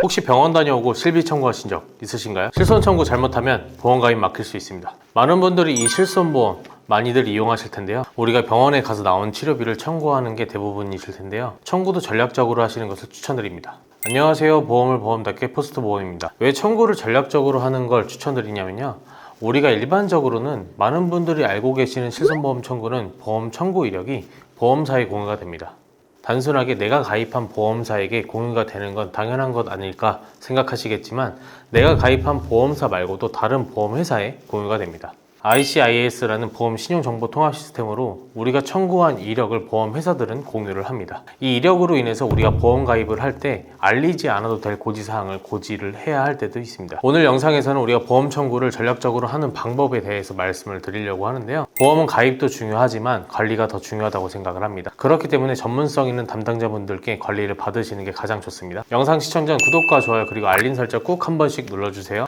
혹시 병원 다녀오고 실비 청구하신 적 있으신가요? 실손 청구 잘못하면 보험 가입 막힐 수 있습니다. 많은 분들이 이 실손보험 많이들 이용하실 텐데요. 우리가 병원에 가서 나온 치료비를 청구하는 게 대부분이실 텐데요. 청구도 전략적으로 하시는 것을 추천드립니다. 안녕하세요. 보험을 보험답게 포스트보험입니다. 왜 청구를 전략적으로 하는 걸 추천드리냐면요. 우리가 일반적으로는 많은 분들이 알고 계시는 실손보험 청구는 보험 청구 이력이 보험사에 공유가 됩니다. 단순하게 내가 가입한 보험사에게 공유가 되는 건 당연한 것 아닐까 생각하시겠지만 내가 가입한 보험사 말고도 다른 보험회사에 공유가 됩니다. ICIS라는 보험 신용정보 통합 시스템으로 우리가 청구한 이력을 보험회사들은 공유를 합니다. 이 이력으로 인해서 우리가 보험 가입을 할 때 알리지 않아도 될 고지사항을 고지를 해야 할 때도 있습니다. 오늘 영상에서는 우리가 보험 청구를 전략적으로 하는 방법에 대해서 말씀을 드리려고 하는데요. 보험은 가입도 중요하지만 관리가 더 중요하다고 생각을 합니다. 그렇기 때문에 전문성 있는 담당자분들께 관리를 받으시는 게 가장 좋습니다. 영상 시청 전 구독과 좋아요 그리고 알림 설정 꼭 한 번씩 눌러주세요.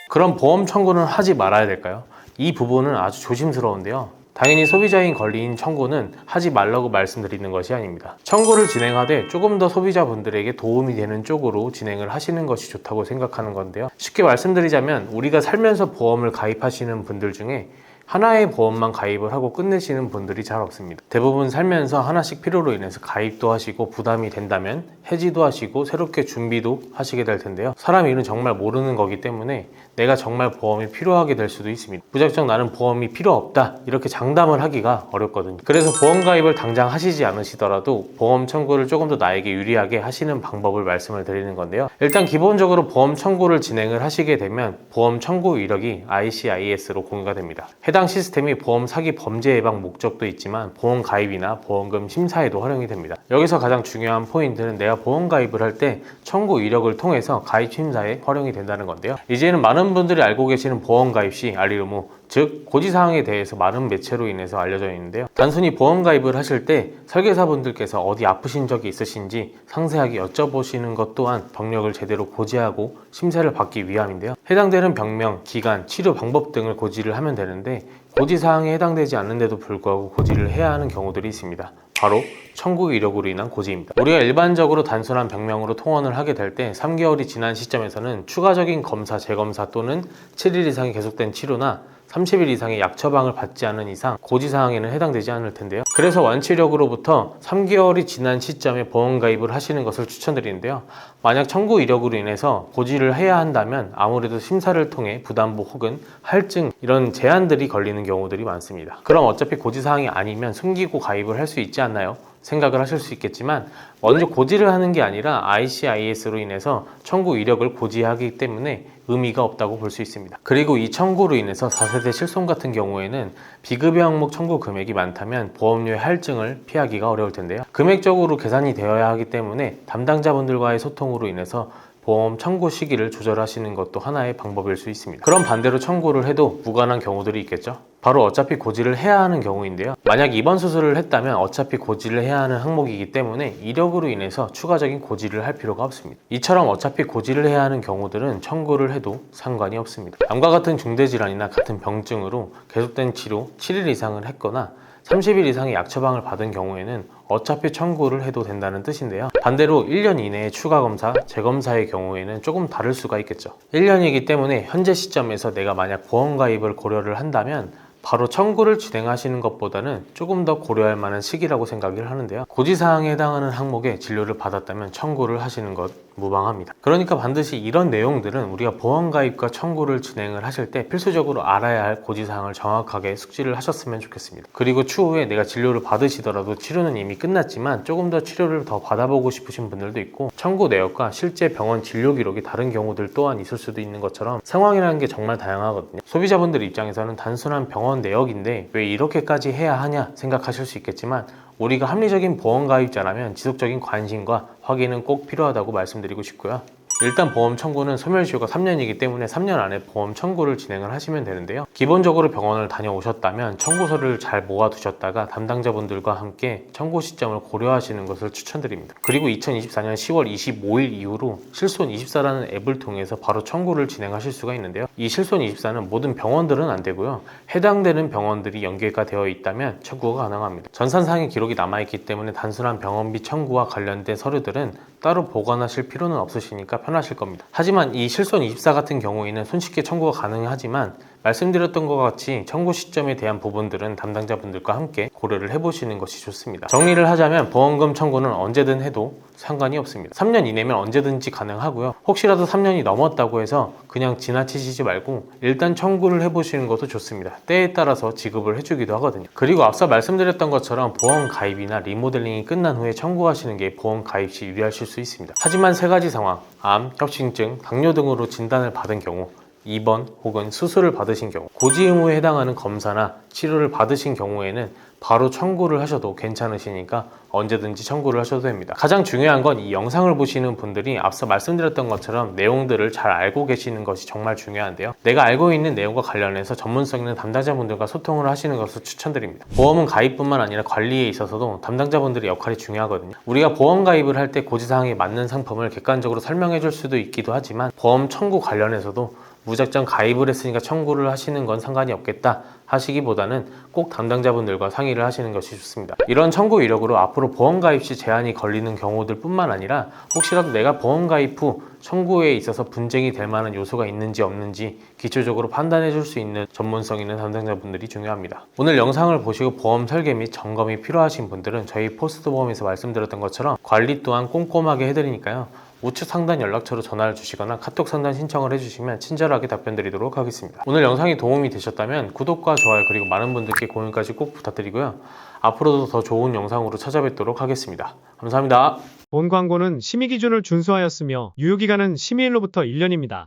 그럼 보험 청구는 하지 말아야 될까요? 이 부분은 아주 조심스러운데요. 당연히 소비자인 권리인 청구는 하지 말라고 말씀드리는 것이 아닙니다. 청구를 진행하되 조금 더 소비자분들에게 도움이 되는 쪽으로 진행을 하시는 것이 좋다고 생각하는 건데요. 쉽게 말씀드리자면 우리가 살면서 보험을 가입하시는 분들 중에 하나의 보험만 가입을 하고 끝내시는 분들이 잘 없습니다. 대부분 살면서 하나씩 필요로 인해서 가입도 하시고 부담이 된다면 해지도 하시고 새롭게 준비도 하시게 될 텐데요. 사람 일은 정말 모르는 거기 때문에 내가 정말 보험이 필요하게 될 수도 있습니다. 무작정 나는 보험이 필요 없다 이렇게 장담을 하기가 어렵거든요. 그래서 보험 가입을 당장 하시지 않으시더라도 보험 청구를 조금 더 나에게 유리하게 하시는 방법을 말씀을 드리는 건데요. 일단 기본적으로 보험 청구를 진행을 하시게 되면 보험 청구 이력이 ICIS로 공유가 됩니다. 해당 시스템이 보험 사기 범죄 예방 목적도 있지만 보험 가입이나 보험금 심사에도 활용이 됩니다. 여기서 가장 중요한 포인트는 내가 보험 가입을 할 때 청구 이력을 통해서 가입 심사에 활용이 된다는 건데요. 이제는 많은 분들이 알고 계시는 보험 가입 시 알 일 의무, 즉 고지사항에 대해서 많은 매체로 인해서 알려져 있는데요. 단순히 보험 가입을 하실 때 설계사분들께서 어디 아프신 적이 있으신지 상세하게 여쭤보시는 것 또한 병력을 제대로 고지하고 심사를 받기 위함인데요. 해당되는 병명, 기간, 치료 방법 등을 고지를 하면 되는데 고지사항에 해당되지 않는데도 불구하고 고지를 해야 하는 경우들이 있습니다. 바로 청구 이력으로 인한 고지입니다. 우리가 일반적으로 단순한 병명으로 통원을 하게 될 때 3개월이 지난 시점에서는 추가적인 검사, 재검사 또는 7일 이상이 계속된 치료나 30일 이상의 약 처방을 받지 않은 이상 고지사항에는 해당되지 않을 텐데요. 그래서 완치력으로부터 3개월이 지난 시점에 보험 가입을 하시는 것을 추천드리는데요. 만약 청구 이력으로 인해서 고지를 해야 한다면 아무래도 심사를 통해 부담보 혹은 할증 이런 제한들이 걸리는 경우들이 많습니다. 그럼 어차피 고지사항이 아니면 숨기고 가입을 할 수 있지 않나요? 생각을 하실 수 있겠지만 먼저 고지를 하는 게 아니라 ICIS로 인해서 청구 이력을 고지하기 때문에 의미가 없다고 볼 수 있습니다. 그리고 이 청구로 인해서 4세대 실손 같은 경우에는 비급여 항목 청구 금액이 많다면 보험료의 할증을 피하기가 어려울 텐데요. 금액적으로 계산이 되어야 하기 때문에 담당자분들과의 소통으로 인해서 보험 청구 시기를 조절하시는 것도 하나의 방법일 수 있습니다. 그럼 반대로 청구를 해도 무관한 경우들이 있겠죠? 바로 어차피 고지를 해야 하는 경우인데요. 만약 입원 수술을 했다면 어차피 고지를 해야 하는 항목이기 때문에 이력으로 인해서 추가적인 고지를 할 필요가 없습니다. 이처럼 어차피 고지를 해야 하는 경우들은 청구를 해도 상관이 없습니다. 암과 같은 중대질환이나 같은 병증으로 계속된 치료 7일 이상을 했거나 30일 이상의 약 처방을 받은 경우에는 어차피 청구를 해도 된다는 뜻인데요. 반대로 1년 이내의 추가 검사, 재검사의 경우에는 조금 다를 수가 있겠죠. 1년이기 때문에 현재 시점에서 내가 만약 보험 가입을 고려를 한다면 바로 청구를 진행하시는 것보다는 조금 더 고려할 만한 시기라고 생각을 하는데요. 고지사항에 해당하는 항목에 진료를 받았다면 청구를 하시는 것 무방합니다. 그러니까 반드시 이런 내용들은 우리가 보험 가입과 청구를 진행을 하실 때 필수적으로 알아야 할 고지사항을 정확하게 숙지를 하셨으면 좋겠습니다. 그리고 추후에 내가 진료를 받으시더라도 치료는 이미 끝났지만 조금 더 치료를 더 받아보고 싶으신 분들도 있고 청구 내역과 실제 병원 진료 기록이 다른 경우들 또한 있을 수도 있는 것처럼 상황이라는 게 정말 다양하거든요. 소비자분들 입장에서는 단순한 병원 내역인데 왜 이렇게까지 해야 하냐 생각하실 수 있겠지만 우리가 합리적인 보험 가입자라면 지속적인 관심과 확인은 꼭 필요하다고 말씀드리고 싶고요. 일단 보험 청구는 소멸시효가 3년이기 때문에 3년 안에 보험 청구를 진행을 하시면 되는데요. 기본적으로 병원을 다녀오셨다면 청구서를 잘 모아두셨다가 담당자분들과 함께 청구 시점을 고려하시는 것을 추천드립니다. 그리고 2024년 10월 25일 이후로 실손24라는 앱을 통해서 바로 청구를 진행하실 수가 있는데요. 이 실손24는 모든 병원들은 안 되고요. 해당되는 병원들이 연계가 되어 있다면 청구가 가능합니다. 전산상의 기록이 남아있기 때문에 단순한 병원비 청구와 관련된 서류들은 따로 보관하실 필요는 없으시니까 편하실 겁니다. 하지만 이 실손24 같은 경우에는 손쉽게 청구가 가능하지만 말씀드렸던 것 같이 청구 시점에 대한 부분들은 담당자분들과 함께 고려를 해보시는 것이 좋습니다. 정리를 하자면 보험금 청구는 언제든 해도 상관이 없습니다. 3년 이내면 언제든지 가능하고요. 혹시라도 3년이 넘었다고 해서 그냥 지나치시지 말고 일단 청구를 해보시는 것도 좋습니다. 때에 따라서 지급을 해주기도 하거든요. 그리고 앞서 말씀드렸던 것처럼 보험 가입이나 리모델링이 끝난 후에 청구하시는 게 보험 가입 시 유리하실 수 있습니다. 하지만 세 가지 상황, 암, 협심증, 당뇨 등으로 진단을 받은 경우, 입원 혹은 수술을 받으신 경우, 고지 의무에 해당하는 검사나 치료를 받으신 경우에는 바로 청구를 하셔도 괜찮으시니까 언제든지 청구를 하셔도 됩니다. 가장 중요한 건 이 영상을 보시는 분들이 앞서 말씀드렸던 것처럼 내용들을 잘 알고 계시는 것이 정말 중요한데요. 내가 알고 있는 내용과 관련해서 전문성 있는 담당자분들과 소통을 하시는 것을 추천드립니다. 보험은 가입뿐만 아니라 관리에 있어서도 담당자분들의 역할이 중요하거든요. 우리가 보험 가입을 할 때 고지사항에 맞는 상품을 객관적으로 설명해 줄 수도 있기도 하지만 보험 청구 관련해서도 무작정 가입을 했으니까 청구를 하시는 건 상관이 없겠다 하시기보다는 꼭 담당자분들과 상의를 하시는 것이 좋습니다. 이런 청구 이력으로 앞으로 보험 가입 시 제한이 걸리는 경우들 뿐만 아니라 혹시라도 내가 보험 가입 후 청구에 있어서 분쟁이 될 만한 요소가 있는지 없는지 기초적으로 판단해 줄 수 있는 전문성 있는 담당자분들이 중요합니다. 오늘 영상을 보시고 보험 설계 및 점검이 필요하신 분들은 저희 포스트보험에서 말씀드렸던 것처럼 관리 또한 꼼꼼하게 해드리니까요. 우측 상단 연락처로 전화를 주시거나 카톡 상담 신청을 해주시면 친절하게 답변 드리도록 하겠습니다. 오늘 영상이 도움이 되셨다면 구독과 좋아요 그리고 많은 분들께 공유까지 꼭 부탁드리고요. 앞으로도 더 좋은 영상으로 찾아뵙도록 하겠습니다. 감사합니다. 본 광고는 심의 기준을 준수하였으며 유효기간은 심의일로부터 1년입니다.